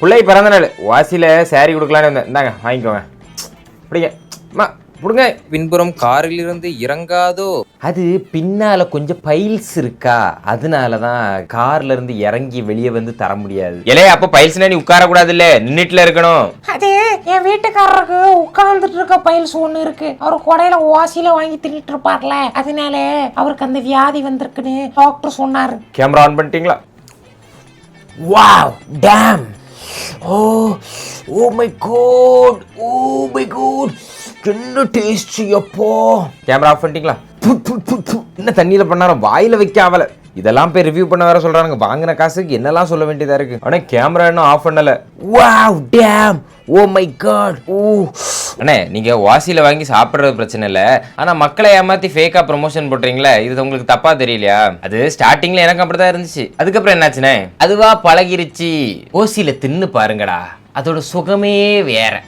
பிள்ளை பிறந்த நாள் வாசியில் சாரி கொடுக்கலான்னு வந்தேன். இந்தாங்க வாங்கிக்கோங்க. அப்படிங்க கொடுங்க. பின்புறம் காரிலிருந்து இறங்காதோ. அது பின்னால கொஞ்சம் பைல்ஸ் இருக்கா, அதனாலதான் கார்ல இருந்து இறங்கி வெளியே வந்து தர முடியாது. இல்லையா அப்ப பைல்ஸ்னா நீ உட்கார கூடாது, இல்ல நின்னுட்டுல இருக்கணும். அது என் வீட்டுக்காரருக்கு உட்கார்ந்துட்டு இருக்க பைல்ஸ் ஒண்ணு இருக்கு. அவர் கொடையில வாசியில வாங்கி தின்னுட்டு இருப்பார்ல, அதனால அவருக்கு அந்த வியாதி வந்திருக்குன்னு டாக்டர் சொன்னாரு. கேமரா ஆன் பண்ணிட்டீங்களா? Wow Tom. Oh oh my God, oh my god, என்ன டேஸ்ட் அப்போ. கேமரா ஆஃப் பண்ணிட்டீங்களா? என்ன தண்ணியில பண்ணாலும் வாயில வைக்க ஆவல. இதெல்லாம் போய் ரிவ்யூ பண்ண வேற சொல்றாங்க. வாங்கின காசுக்கு என்னெல்லாம் சொல்ல வேண்டியதா இருக்கு. ஆனா கேமரா இன்னும் ஆஃப் பண்ணல. Wow Tom, oh my God. ஓ அண்ணே, நீங்க வாசியில வாங்கி சாப்பிடுறது பிரச்சனை இல்ல, ஆனா மக்களை ஏமாத்தி ஃபேக்கா ப்ரொமோஷன் போடுறீங்களா, இது உங்களுக்கு தப்பா தெரியலையா? அது ஸ்டார்டிங்ல எனக்கு அப்படிதான் இருந்துச்சு. அதுக்கப்புறம் என்னாச்சுண்ணே, அதுவா பழகிருச்சு. ஓசியில தின்னு பாருங்கடா, அதோட சுகமே வேற.